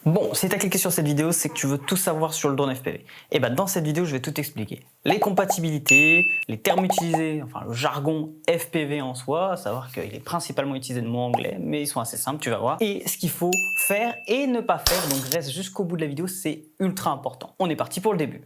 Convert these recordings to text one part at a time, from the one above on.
Bon, si tu as cliqué sur cette vidéo, c'est que tu veux tout savoir sur le drone FPV. Et ben dans cette vidéo, je vais tout expliquer. Les compatibilités, les termes utilisés, enfin le jargon FPV en soi, à savoir qu'il est principalement utilisé de mots anglais, mais ils sont assez simples, tu vas voir. Et ce qu'il faut faire et ne pas faire, donc reste jusqu'au bout de la vidéo, c'est ultra important. On est parti pour le début.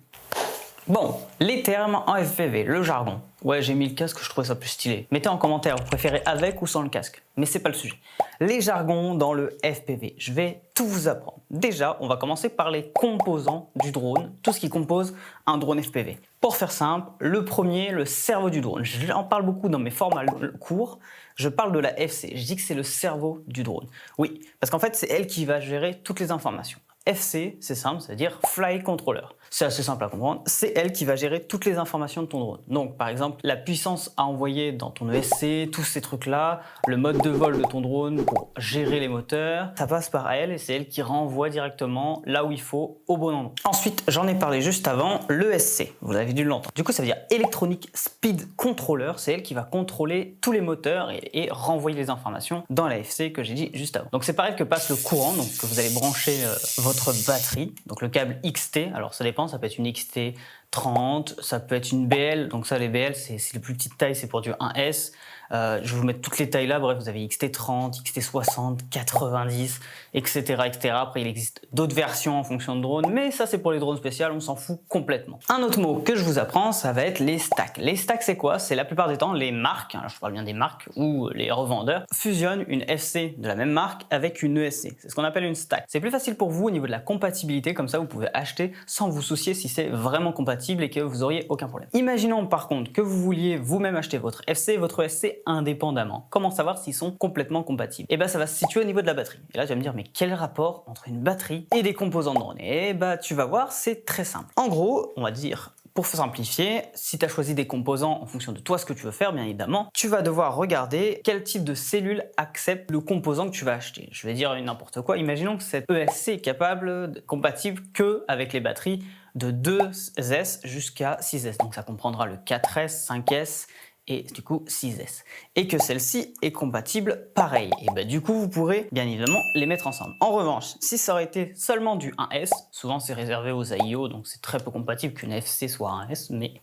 Bon, les termes en FPV, le jargon. Ouais, j'ai mis le casque, je trouvais ça plus stylé. Mettez en commentaire, vous préférez avec ou sans le casque. Mais c'est pas le sujet. Les jargons dans le FPV, je vais tout vous apprendre. Déjà, on va commencer par les composants du drone, tout ce qui compose un drone FPV. Pour faire simple, le premier, le cerveau du drone. J'en parle beaucoup dans mes formats courts. Je parle de la FC, je dis que c'est le cerveau du drone. Oui, parce qu'en fait, c'est elle qui va gérer toutes les informations. FC, c'est simple, c'est-à-dire Flight Controller. C'est assez simple à comprendre. C'est elle qui va gérer toutes les informations de ton drone. Donc, par exemple, la puissance à envoyer dans ton ESC, tous ces trucs-là, le mode de vol de ton drone pour gérer les moteurs, ça passe par elle et c'est elle qui renvoie directement là où il faut, au bon endroit. Ensuite, j'en ai parlé juste avant, l'ESC. Vous avez dû l'entendre. Du coup, ça veut dire Electronic Speed Controller. C'est elle qui va contrôler tous les moteurs et renvoyer les informations dans la FC que j'ai dit juste avant. Donc, c'est pareil que passe le courant, donc que vous allez brancher votre batterie, donc le câble XT, alors ça dépend, ça peut être une XT 30, ça peut être une BL, donc ça les BL c'est les plus petites tailles, c'est pour du 1S, je vais vous mettre toutes les tailles là, bref vous avez XT30, XT60, 90, etc. etc. Après il existe d'autres versions en fonction de drone, mais ça c'est pour les drones spéciaux, on s'en fout complètement. Un autre mot que je vous apprends, ça va être les stacks. Les stacks c'est quoi? C'est la plupart du temps les marques, alors je parle bien des marques ou les revendeurs, fusionnent une FC de la même marque avec une ESC, c'est ce qu'on appelle une stack. C'est plus facile pour vous au niveau de la compatibilité, comme ça vous pouvez acheter sans vous soucier si c'est vraiment compatible et que vous auriez aucun problème. Imaginons par contre que vous vouliez vous-même acheter votre FC et votre ESC indépendamment. Comment savoir s'ils sont complètement compatibles? Et ben ça va se situer au niveau de la batterie. Et là tu vas me dire mais quel rapport entre une batterie et des composants de drone? Et bah tu vas voir, c'est très simple. En gros, on va dire pour simplifier, si tu as choisi des composants en fonction de toi ce que tu veux faire, bien évidemment, tu vas devoir regarder quel type de cellule accepte le composant que tu vas acheter. Je vais dire n'importe quoi. Imaginons que cette ESC est compatible que avec les batteries de 2S jusqu'à 6S. Donc ça comprendra le 4S, 5S et du coup 6S. Et que celle-ci est compatible pareil. Et bah du coup vous pourrez bien évidemment les mettre ensemble. En revanche, si ça aurait été seulement du 1S, souvent c'est réservé aux AIO, donc c'est très peu compatible qu'une FC soit 1S, mais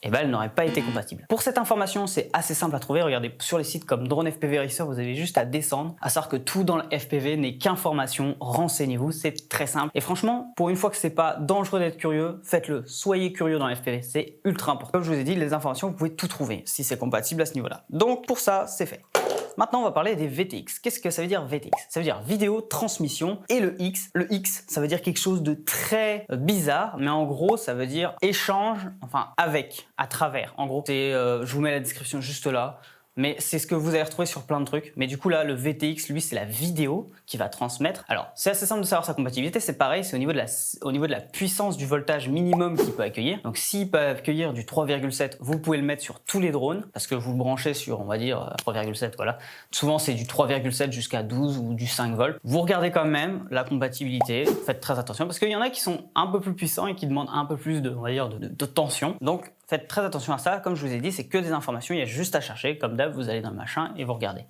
et bah elle n'aurait pas été compatible. Pour cette information, c'est assez simple à trouver. Regardez sur les sites comme Drone FPV Racer, vous avez juste à descendre, à savoir que tout dans le FPV n'est qu'information. Renseignez-vous, c'est très simple. Et franchement, pour une fois que c'est pas dangereux d'être curieux, faites-le. Soyez curieux dans le FPV, c'est ultra important. Comme je vous ai dit, les informations, vous pouvez tout trouver si c'est compatible à ce niveau-là. Donc pour ça, c'est fait. Maintenant, on va parler des VTX. Qu'est-ce que ça veut dire VTX? Ça veut dire vidéo transmission et le X, ça veut dire quelque chose de très bizarre, mais en gros, ça veut dire échange, enfin avec, à travers. En gros, c'est, je vous mets la description juste là. Mais c'est ce que vous allez retrouver sur plein de trucs. Mais du coup là, le VTX, lui, c'est la vidéo qui va transmettre. Alors, c'est assez simple de savoir sa compatibilité. C'est pareil, c'est au niveau de la puissance du voltage minimum qu'il peut accueillir. Donc, s'il peut accueillir du 3,7, vous pouvez le mettre sur tous les drones parce que vous le branchez sur, on va dire, 3,7. Voilà. Souvent, c'est du 3,7 jusqu'à 12 ou du 5 volts. Vous regardez quand même la compatibilité. Faites très attention parce qu'il y en a qui sont un peu plus puissants et qui demandent un peu plus de, on va dire, de tension. Donc, faites très attention à ça, comme je vous ai dit, c'est que des informations, il y a juste à chercher, comme d'hab, vous allez dans le machin et vous regardez.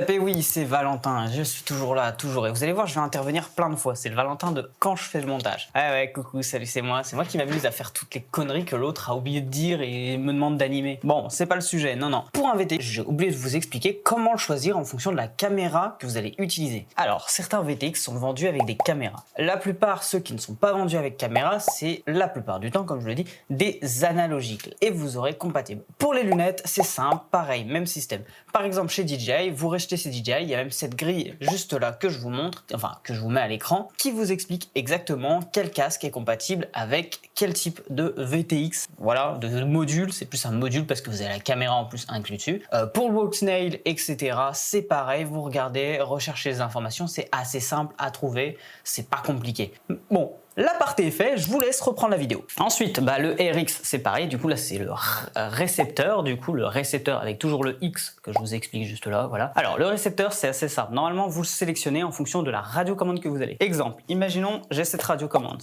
Et oui, c'est Valentin, je suis toujours là, toujours, et vous allez voir, je vais intervenir plein de fois, c'est le Valentin de quand je fais le montage. Ah ouais, coucou, salut, c'est moi qui m'amuse à faire toutes les conneries que l'autre a oublié de dire et me demande d'animer. Bon, c'est pas le sujet, non. Pour un VTX, j'ai oublié de vous expliquer comment le choisir en fonction de la caméra que vous allez utiliser. Alors, certains VTX sont vendus avec des caméras. La plupart, ceux qui ne sont pas vendus avec caméra, c'est la plupart du temps, comme je le dis, des analogiques. Et vous aurez compatible. Pour les lunettes, c'est simple, pareil, même système. Par exemple, chez DJI, vous rachetez ces DJI, il y a même cette grille juste là que je vous montre, enfin que je vous mets à l'écran, qui vous explique exactement quel casque est compatible avec quel type de VTX, voilà, de module. C'est plus un module parce que vous avez la caméra en plus inclus dessus. Pour le Walksnail, etc., c'est pareil, vous regardez, recherchez les informations, c'est assez simple à trouver, c'est pas compliqué. Bon, La partie est faite, je vous laisse reprendre la vidéo. Ensuite, le RX, c'est pareil, du coup là c'est le récepteur, du coup le récepteur avec toujours le X que je vous explique juste là, voilà. Alors le récepteur c'est assez simple, normalement vous le sélectionnez en fonction de la radiocommande que vous avez. Exemple, imaginons j'ai cette radiocommande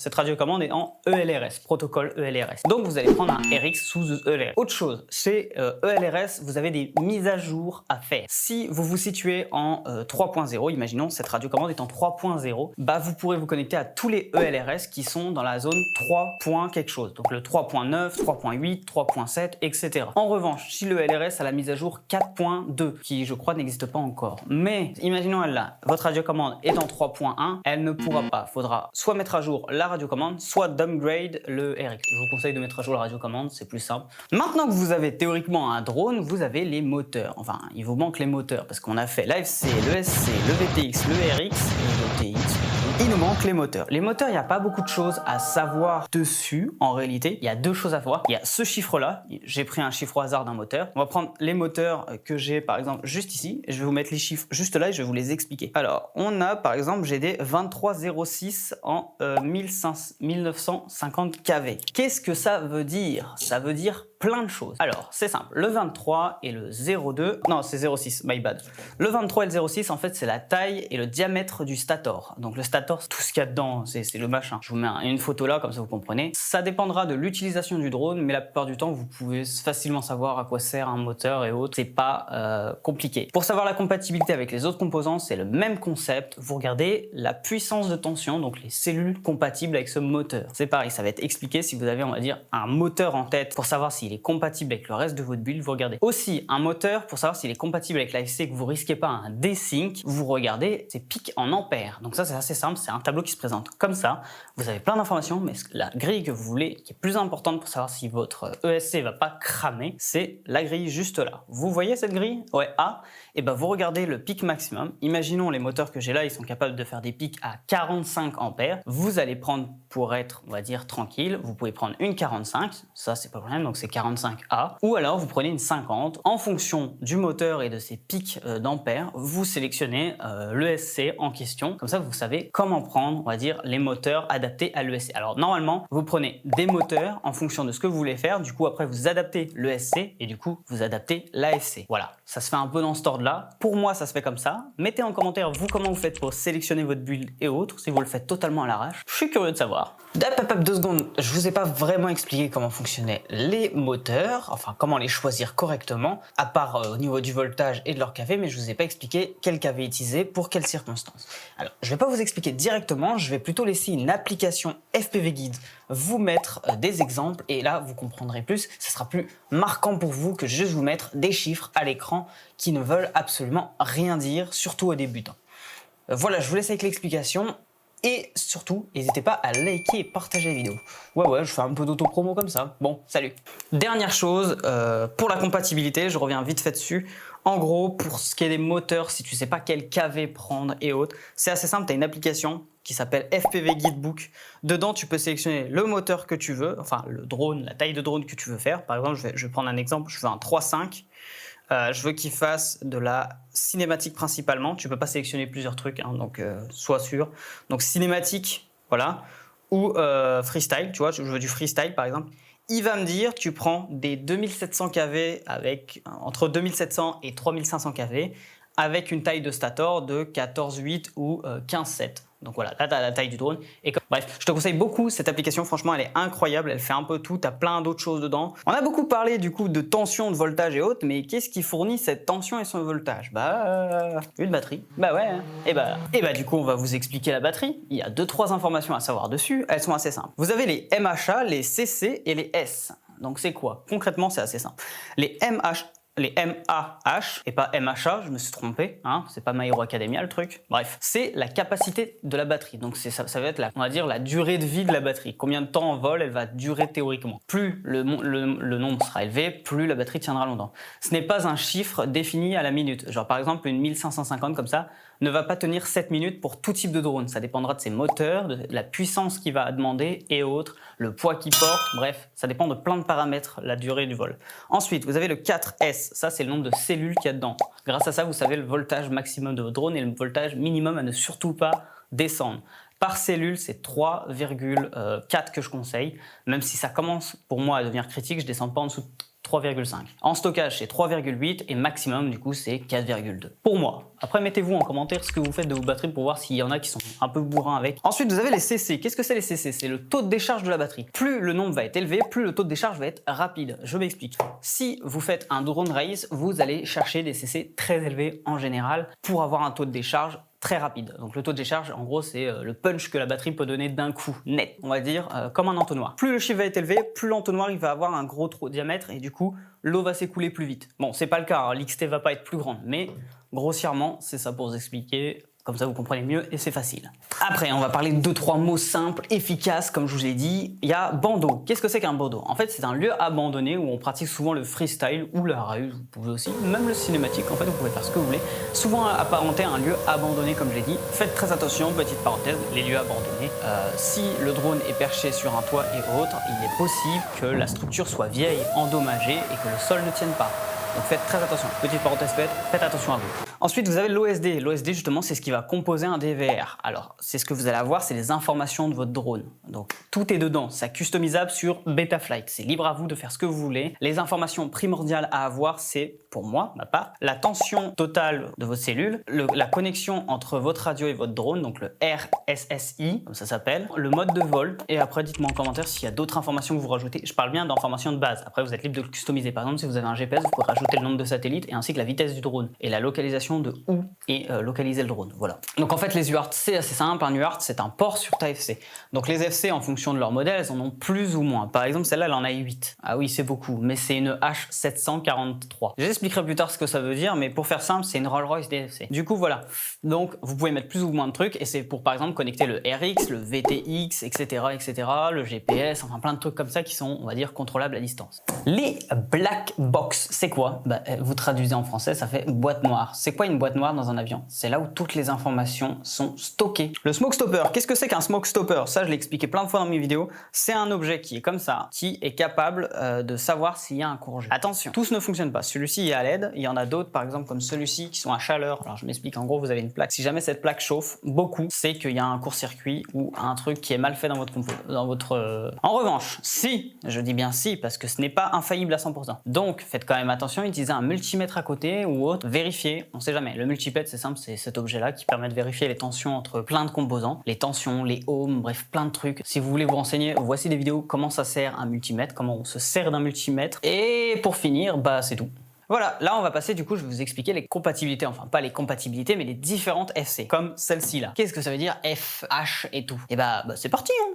est en ELRS, protocole ELRS. Donc vous allez prendre un RX sous ELRS. Autre chose, chez ELRS, vous avez des mises à jour à faire. Si vous vous situez en 3.0, imaginons cette radiocommande est en 3.0, vous pourrez vous connecter à tous les ELRS qui sont dans la zone 3. quelque chose. Donc le 3.9, 3.8, 3.7, etc. En revanche, si le LRS a la mise à jour 4.2, qui je crois n'existe pas encore, mais imaginons elle là, votre radiocommande est en 3.1, elle ne pourra pas. Il faudra soit mettre à jour la radiocommande, soit downgrade le RX. Je vous conseille de mettre à jour la radiocommande, c'est plus simple. Maintenant que vous avez théoriquement un drone, vous avez les moteurs. Enfin, il vous manque les moteurs parce qu'on a fait l'AFC, le SC, le VTX, le RX et le TX. Il nous manque les moteurs. Les moteurs, il n'y a pas beaucoup de choses à savoir dessus. En réalité, il y a deux choses à voir. Il y a ce chiffre-là. J'ai pris un chiffre au hasard d'un moteur. On va prendre les moteurs que j'ai, par exemple, juste ici. Je vais vous mettre les chiffres juste là et je vais vous les expliquer. Alors, on a, par exemple, j'ai des 2306 en 1950 kV. Qu'est-ce que ça veut dire? Ça veut dire plein de choses. Alors, c'est simple. Le 23 et le 02... Non, c'est 06, my bad. Le 23 et le 06, en fait, c'est la taille et le diamètre du stator. Donc, le stator, c'est tout ce qu'il y a dedans. C'est le machin. Je vous mets une photo là, comme ça vous comprenez. Ça dépendra de l'utilisation du drone, mais la plupart du temps, vous pouvez facilement savoir à quoi sert un moteur et autres. C'est pas compliqué. Pour savoir la compatibilité avec les autres composants, c'est le même concept. Vous regardez la puissance de tension, donc les cellules compatibles avec ce moteur. C'est pareil, ça va être expliqué si vous avez, on va dire, un moteur en tête pour savoir s'il est compatible avec le reste de votre build, vous regardez. Aussi, un moteur, pour savoir s'il est compatible avec l'AFC, que vous risquez pas un desync, vous regardez ses pics en ampères. Donc ça, c'est assez simple, c'est un tableau qui se présente comme ça. Vous avez plein d'informations, mais la grille que vous voulez, qui est plus importante pour savoir si votre ESC va pas cramer, c'est la grille juste là. Vous voyez cette grille? Ouais, A. Et vous regardez le pic maximum. Imaginons les moteurs que j'ai là, ils sont capables de faire des pics à 45 ampères. Vous allez prendre, pour être, on va dire, tranquille, vous pouvez prendre une 45, ça c'est pas le problème, donc c'est 45A, ou alors vous prenez une 50. En fonction du moteur et de ses pics d'ampères, vous sélectionnez l'ESC en question. Comme ça, vous savez comment prendre, on va dire, les moteurs adaptés à l'ESC. Alors normalement, vous prenez des moteurs en fonction de ce que vous voulez faire. Du coup, après, vous adaptez l'ESC et du coup, vous adaptez l'AFC. Voilà, ça se fait un peu dans ce ordre-là. Pour moi, ça se fait comme ça. Mettez en commentaire, vous, comment vous faites pour sélectionner votre build et autres, si vous le faites totalement à l'arrache. Je suis curieux de savoir. 2 secondes, je vous ai pas vraiment expliqué comment fonctionnaient les moteurs, enfin comment les choisir correctement, à part au niveau du voltage et de leur KV, mais je vous ai pas expliqué quel KV utiliser pour quelles circonstances. Alors, je vais pas vous expliquer directement, je vais plutôt laisser une application FPV Guide vous mettre des exemples, et là vous comprendrez plus, ce sera plus marquant pour vous que juste vous mettre des chiffres à l'écran qui ne veulent absolument rien dire, surtout aux débutants. Voilà, je vous laisse avec l'explication. Et surtout, n'hésitez pas à liker et partager la vidéo. Ouais, je fais un peu d'auto-promo comme ça. Bon, salut. Dernière chose, pour la compatibilité, je reviens vite fait dessus. En gros, pour ce qui est des moteurs, si tu sais pas quel KV prendre et autres, c'est assez simple, tu as une application qui s'appelle FPV Guidebook. Dedans, tu peux sélectionner le moteur que tu veux, enfin le drone, la taille de drone que tu veux faire. Par exemple, je vais prendre un exemple, je veux un 3.5. Je veux qu'il fasse de la cinématique principalement. Tu peux pas sélectionner plusieurs trucs, hein, donc sois sûr. Donc cinématique, voilà, ou freestyle, tu vois, je veux du freestyle par exemple. Il va me dire, tu prends des 2700 kV avec entre 2700 et 3500 kV avec une taille de stator de 14.8 ou 15.7. Donc voilà, là tu as la taille du drone. Et bref, je te conseille beaucoup cette application, franchement elle est incroyable, elle fait un peu tout, tu as plein d'autres choses dedans. On a beaucoup parlé du coup de tension, de voltage et autres, mais qu'est-ce qui fournit cette tension et son voltage? Une batterie. Bah ouais, hein. Et du coup on va vous expliquer la batterie. Il y a 2-3 informations à savoir dessus, elles sont assez simples. Vous avez les MHA, les CC et les S. Donc c'est quoi? Concrètement c'est assez simple. Les MAH et pas MHA, je me suis trompé, hein, c'est pas My Hero Academia le truc. Bref, c'est la capacité de la batterie. Donc ça va être on va dire la durée de vie de la batterie. Combien de temps en vol elle va durer théoriquement. Plus le nombre sera élevé, plus la batterie tiendra longtemps. Ce n'est pas un chiffre défini à la minute. Genre par exemple une 1550 comme ça ne va pas tenir 7 minutes pour tout type de drone. Ça dépendra de ses moteurs, de la puissance qu'il va demander et autres, le poids qu'il porte, bref, ça dépend de plein de paramètres, la durée du vol. Ensuite, vous avez le 4S, ça c'est le nombre de cellules qu'il y a dedans. Grâce à ça, vous savez le voltage maximum de votre drone et le voltage minimum à ne surtout pas descendre. Par cellule, c'est 3,4 que je conseille. Même si ça commence pour moi à devenir critique, je descends pas en dessous de 3,5. En stockage, c'est 3,8 et maximum, du coup, c'est 4,2. Pour moi. Après, mettez-vous en commentaire ce que vous faites de vos batteries pour voir s'il y en a qui sont un peu bourrins avec. Ensuite, vous avez les CC. Qu'est-ce que c'est les CC? C'est le taux de décharge de la batterie. Plus le nombre va être élevé, plus le taux de décharge va être rapide. Je m'explique. Si vous faites un drone race, vous allez chercher des CC très élevés en général pour avoir un taux de décharge très rapide. Donc le taux de décharge, en gros, c'est le punch que la batterie peut donner d'un coup, net, on va dire, comme un entonnoir. Plus le chiffre va être élevé, plus l'entonnoir il va avoir un gros diamètre et du coup, l'eau va s'écouler plus vite. Bon, c'est pas le cas, hein, l'XT va pas être plus grande, mais grossièrement, c'est ça pour vous expliquer. Comme ça, vous comprenez mieux et c'est facile. Après, on va parler de 2-3 mots simples, efficaces, comme je vous ai dit. Il y a bandeau. Qu'est-ce que c'est qu'un bandeau? En fait, c'est un lieu abandonné où on pratique souvent le freestyle ou la ruse. Vous pouvez aussi, même le cinématique, en fait, vous pouvez faire ce que vous voulez. Souvent apparenté à un lieu abandonné, comme je l'ai dit. Faites très attention, petite parenthèse, les lieux abandonnés. Si le drone est perché sur un toit et autres, il est possible que la structure soit vieille, endommagée et que le sol ne tienne pas. Donc faites très attention. Petite parenthèse faite, faites attention à vous. Ensuite, vous avez l'OSD. L'OSD, justement, c'est ce qui va composer un DVR. Alors, c'est ce que vous allez avoir, c'est les informations de votre drone. Donc, tout est dedans. C'est customisable sur Betaflight. C'est libre à vous de faire ce que vous voulez. Les informations primordiales à avoir, c'est, pour moi, ma part, la tension totale de votre cellule, la connexion entre votre radio et votre drone, donc le RSSI, comme ça s'appelle, le mode de vol. Et après, dites-moi en commentaire s'il y a d'autres informations que vous rajoutez. Je parle bien d'informations de base. Après, vous êtes libre de le customiser. Par exemple, si vous avez un GPS, vous pouvez rajouter le nombre de satellites et ainsi que la vitesse du drone et la localisation de où est localisé le drone. Voilà. Donc en fait, les UART, c'est assez simple. Un UART, c'est un port sur ta FC. Donc les FC, en fonction de leur modèle, elles en ont plus ou moins. Par exemple, celle-là, elle en a 8. Ah oui, c'est beaucoup, mais c'est une H743. J'expliquerai plus tard ce que ça veut dire, mais pour faire simple, c'est une Rolls-Royce DFC. Du coup, voilà. Donc, vous pouvez mettre plus ou moins de trucs et c'est pour, par exemple, connecter le RX, le VTX, etc., etc., le GPS, enfin plein de trucs comme ça qui sont, on va dire, contrôlables à distance. Les black box, c'est quoi? Vous traduisez en français, ça fait boîte noire. C'est quoi une boîte noire dans un avion? C'est là où toutes les informations sont stockées. Le smoke stopper, qu'est-ce que c'est qu'un smoke stopper? Ça, je l'ai expliqué plein de fois dans mes vidéos. C'est un objet qui est comme ça, qui est capable de savoir s'il y a un court-jus. Attention, tous ne fonctionnent pas. Celui-ci est à LED, il y en a d'autres, par exemple comme celui-ci, qui sont à chaleur. Alors je m'explique, en gros, vous avez une plaque. Si jamais cette plaque chauffe beaucoup, c'est qu'il y a un court-circuit ou un truc qui est mal fait dans votre compo, En revanche, si, je dis bien si, parce que ce n'est pas infaillible à 100%. Donc, faites quand même attention, utilisez un multimètre à côté ou autre, vérifiez, on sait jamais. Le multipètre, c'est simple, c'est cet objet-là qui permet de vérifier les tensions entre plein de composants, les tensions, les ohms, bref, plein de trucs. Si vous voulez vous renseigner, voici des vidéos comment ça sert un multimètre, comment on se sert d'un multimètre. Et pour finir, c'est tout. Voilà, là on va passer, du coup, je vais vous expliquer les compatibilités, enfin pas les compatibilités, mais les différentes FC, comme celle-ci là. Qu'est-ce que ça veut dire F, H et tout? Et c'est parti, hein.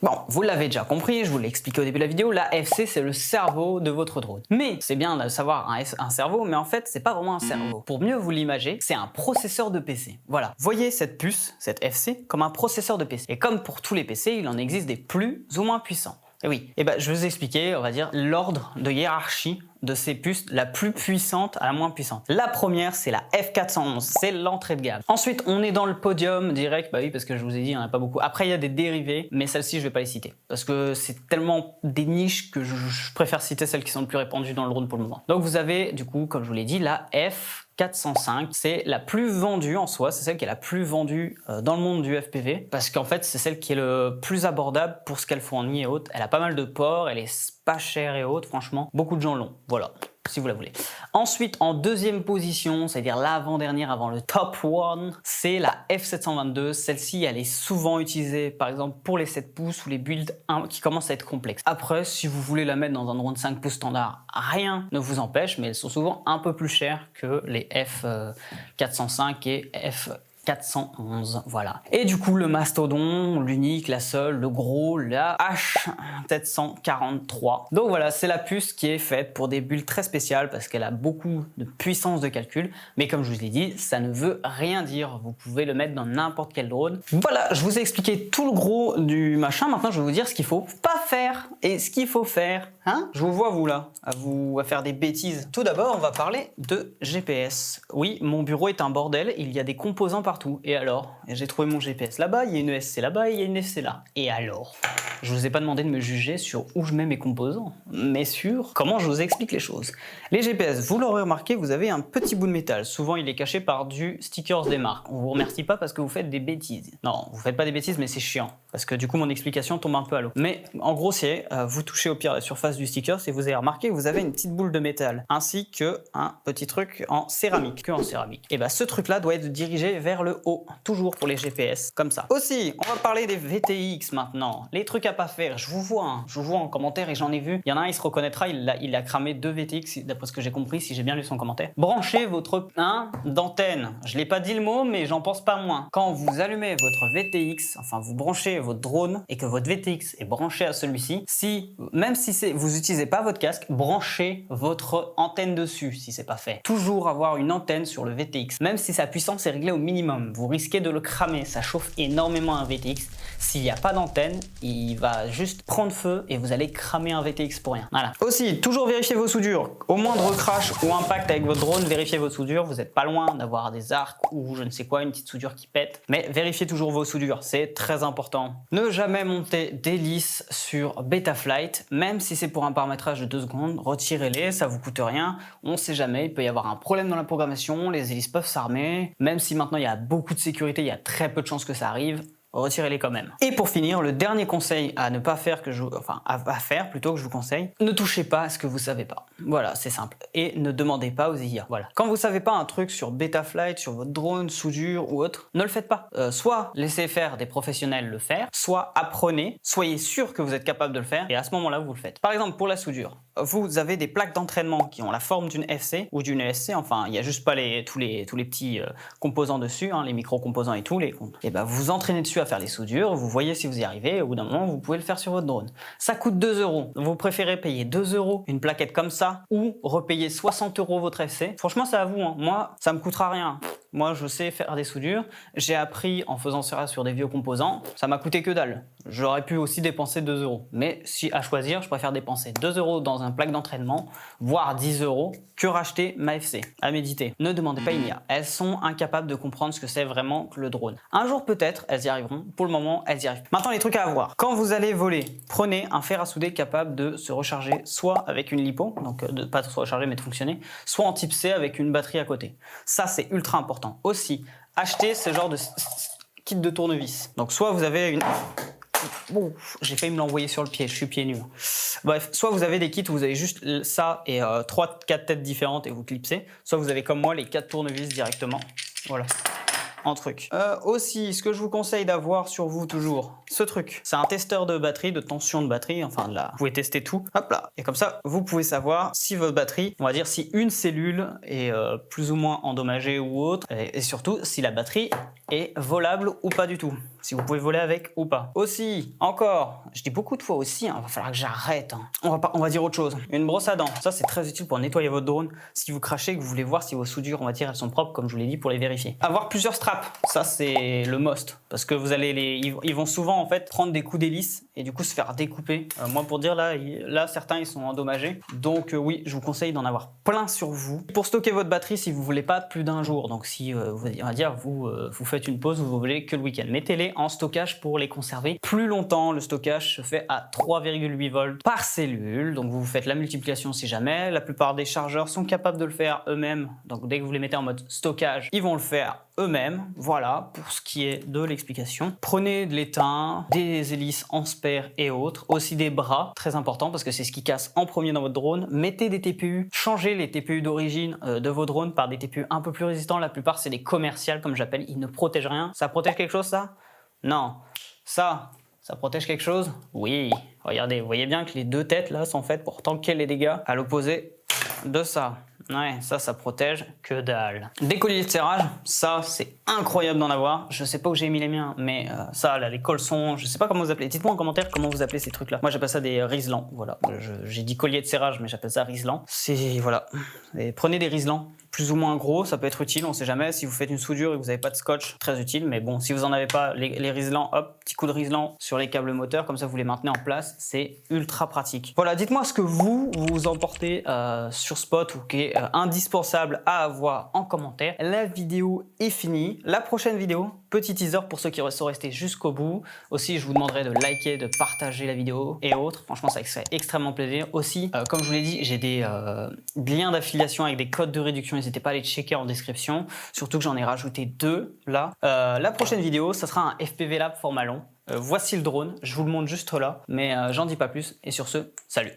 Bon, vous l'avez déjà compris, je vous l'ai expliqué au début de la vidéo, la FC c'est le cerveau de votre drone. Mais c'est bien de savoir un cerveau, mais en fait c'est pas vraiment un cerveau. Pour mieux vous l'imager, c'est un processeur de PC. Voilà, voyez cette puce, cette FC, comme un processeur de PC. Et comme pour tous les PC, il en existe des plus ou moins puissants. Et oui, je vais vous expliquer, on va dire, l'ordre de hiérarchie de ces puces, la plus puissante à la moins puissante. La première, c'est la F411, c'est l'entrée de gamme. Ensuite, on est dans le podium direct, oui, parce que je vous ai dit, il n'y en a pas beaucoup. Après, il y a des dérivés, mais celles-ci, je vais pas les citer, parce que c'est tellement des niches que je préfère citer celles qui sont le plus répandues dans le drone pour le moment. Donc vous avez, du coup, comme je vous l'ai dit, la F405, c'est la plus vendue en soi, c'est celle qui est la plus vendue dans le monde du FPV, parce qu'en fait c'est celle qui est le plus abordable pour ce qu'elle fournit et autres. Elle a pas mal de ports, elle est pas chère et autres, franchement, beaucoup de gens l'ont, voilà, si vous la voulez. Ensuite, en deuxième position, c'est-à-dire l'avant-dernière avant le top one, c'est la F722. Celle-ci, elle est souvent utilisée, par exemple, pour les 7 pouces ou les builds qui commencent à être complexes. Après, si vous voulez la mettre dans un drone 5 pouces standard, rien ne vous empêche, mais elles sont souvent un peu plus chères que les F405 et F411, voilà. Et du coup, le mastodon, l'unique, la seule, le gros, la H743. Donc voilà, c'est la puce qui est faite pour des bulles très spéciales parce qu'elle a beaucoup de puissance de calcul. Mais comme je vous l'ai dit, ça ne veut rien dire. Vous pouvez le mettre dans n'importe quel drone. Voilà, je vous ai expliqué tout le gros du machin. Maintenant, je vais vous dire ce qu'il faut pas faire et ce qu'il faut faire. Hein? Je vous vois, vous, là, à faire des bêtises. Tout d'abord, on va parler de GPS. Oui, mon bureau est un bordel, il y a des composants partout. Et alors? J'ai trouvé mon GPS là-bas, il y a une SC là-bas, il y a une SC là. Et alors? Je vous ai pas demandé de me juger sur où je mets mes composants, mais sur comment je vous explique les choses. Les GPS, vous l'aurez remarqué, vous avez un petit bout de métal. Souvent, il est caché par du stickers des marques. On vous remercie pas parce que vous faites des bêtises. Non, vous faites pas des bêtises, mais c'est chiant. Parce que du coup, mon explication tombe un peu à l'eau. Mais en gros, c'est vous touchez au pire la surface du sticker et vous avez remarqué que vous avez une petite boule de métal, ainsi que un petit truc en céramique. Et bah, ce truc-là doit être dirigé vers le haut, toujours pour les GPS, comme ça. Aussi, on va parler des VTX maintenant. Les trucs à pas faire, je vous vois en commentaire et j'en ai vu. Il y en a un, il se reconnaîtra, il a cramé 2 VTX, d'après ce que j'ai compris, si j'ai bien lu son commentaire. Branchez votre d'antenne. Je l'ai pas dit le mot, mais j'en pense pas moins. Quand vous allumez votre VTX, enfin vous branchez votre drone et que votre VTX est branché à celui-ci, même si vous n'utilisez pas votre casque, branchez votre antenne dessus si c'est pas fait. Toujours avoir une antenne sur le VTX, même si sa puissance est réglée au minimum. Vous risquez de le cramer, ça chauffe énormément un VTX. S'il n'y a pas d'antenne, il va juste prendre feu et vous allez cramer un VTX pour rien. Voilà. Aussi, toujours vérifiez vos soudures. Au moindre crash ou impact avec votre drone, vérifiez vos soudures. Vous n'êtes pas loin d'avoir des arcs ou je ne sais quoi, une petite soudure qui pète. Mais vérifiez toujours vos soudures, c'est très important. Ne jamais monter d'hélices sur Betaflight, même si c'est pour un paramétrage de 2 secondes, retirez-les, ça vous coûte rien. On ne sait jamais, il peut y avoir un problème dans la programmation, les hélices peuvent s'armer. Même si maintenant il y a beaucoup de sécurité, il y a très peu de chances que ça arrive. Retirez-les quand même. Et pour finir, le dernier conseil à ne pas faire à faire plutôt que je vous conseille, ne touchez pas à ce que vous savez pas. Voilà, c'est simple. Et ne demandez pas aux IA. Voilà. Quand vous savez pas un truc sur Betaflight, sur votre drone, soudure ou autre, ne le faites pas. Soit laissez faire des professionnels le faire, soit apprenez, soyez sûr que vous êtes capable de le faire et à ce moment-là, vous le faites. Par exemple, pour la soudure, vous avez des plaques d'entraînement qui ont la forme d'une FC ou d'une ESC, enfin, il n'y a juste pas tous les petits composants dessus, les micro-composants et tout, et ben, vous entraînez dessus à faire les soudures, vous voyez si vous y arrivez, et au bout d'un moment, vous pouvez le faire sur votre drone. Ça coûte 2 €. Vous préférez payer 2 € une plaquette comme ça ou repayer 60 € votre FC. Franchement, c'est à vous. Moi, ça me coûtera rien. Moi, je sais faire des soudures. J'ai appris en faisant ça sur des vieux composants. Ça m'a coûté que dalle. J'aurais pu aussi dépenser 2 €. Mais si à choisir, je préfère dépenser 2 € dans un plaque d'entraînement, voire 10 € que racheter ma FC. À méditer. Ne demandez pas une IA. Elles sont incapables de comprendre ce que c'est vraiment que le drone. Un jour peut-être, elles y arriveront. Pour le moment, elles y arrivent. Maintenant, les trucs à avoir. Quand vous allez voler, prenez un fer à souder capable de se recharger soit avec une lipo, donc pas de se recharger mais de fonctionner, soit en type C avec une batterie à côté. Ça, c'est ultra important. Aussi, achetez ce genre de kit de tournevis. Donc soit vous avez une... Bon, j'ai failli me l'envoyer sur le pied, je suis pieds nus. Bref, soit vous avez des kits où vous avez juste ça et 3-4 têtes différentes et vous clipsez, soit vous avez comme moi les 4 tournevis directement. Voilà. En truc. Aussi, ce que je vous conseille d'avoir sur vous toujours, ce truc. C'est un testeur de batterie, de tension de batterie, enfin vous pouvez tester tout. Hop là. Et comme ça, vous pouvez savoir si votre batterie, on va dire si une cellule est plus ou moins endommagée ou autre, et surtout si la batterie est volable ou pas du tout. Si vous pouvez voler avec ou pas. Aussi, encore, je dis beaucoup de fois aussi, va falloir que j'arrête. On va dire autre chose. Une brosse à dents. Ça, c'est très utile pour nettoyer votre drone. Si vous crachez et que vous voulez voir si vos soudures, on va dire, elles sont propres, comme je vous l'ai dit, pour les vérifier. Avoir plusieurs straps. Ça, c'est le must. Parce que vous allez ils vont souvent, en fait, prendre des coups d'hélice et du coup se faire découper. Moi, pour dire, là, certains, ils sont endommagés. Donc, oui, je vous conseille d'en avoir plein sur vous. Pour stocker votre batterie, si vous voulez pas plus d'un jour. Donc, si, on va dire, vous faites une pause, vous voulez que le week-end. Mettez-les en stockage pour les conserver plus longtemps. Le stockage se fait à 3,8 volts par cellule. Donc, vous faites la multiplication si jamais. La plupart des chargeurs sont capables de le faire eux-mêmes. Donc, dès que vous les mettez en mode stockage, ils vont le faire eux-mêmes. Voilà pour ce qui est de l'explication. Prenez de l'étain, des hélices en spare et autres, aussi des bras, très important parce que c'est ce qui casse en premier dans votre drone. Mettez des TPU, changez les TPU d'origine de vos drones par des TPU un peu plus résistants. La plupart c'est des commerciales comme j'appelle, ils ne protègent rien. Ça protège quelque chose ça? Non. Ça protège quelque chose? Oui. Regardez, vous voyez bien que les deux têtes là sont faites pour tanker les dégâts à l'opposé de ça. Ouais, ça protège que dalle. Des colliers de serrage, ça c'est incroyable d'en avoir. Je sais pas où j'ai mis les miens, mais ça là, les colsons, je sais pas comment vous appelez. Dites-moi en commentaire comment vous appelez ces trucs-là. Moi j'appelle ça des riselants. Voilà, j'ai dit collier de serrage, mais j'appelle ça riselant. C'est voilà. Et prenez des riselants. Plus ou moins gros, ça peut être utile, on sait jamais. Si vous faites une soudure et que vous n'avez pas de scotch, très utile. Mais bon, si vous en avez pas, les riselants, hop, petit coup de riselant sur les câbles moteurs, comme ça vous les maintenez en place, c'est ultra pratique. Voilà, dites-moi ce que vous emportez sur Spot ou qui est indispensable à avoir en commentaire. La vidéo est finie. La prochaine vidéo, petit teaser pour ceux qui sont restés jusqu'au bout. Aussi, je vous demanderai de liker, de partager la vidéo et autres. Franchement, ça serait extrêmement plaisir. Aussi, comme je vous l'ai dit, j'ai des liens d'affiliation avec des codes de réduction. N'hésitez pas à les checker en description. Surtout que j'en ai rajouté 2 là. La prochaine vidéo, ça sera un FPV Lab format long. Voici le drone. Je vous le montre juste là. Mais j'en dis pas plus. Et sur ce, salut!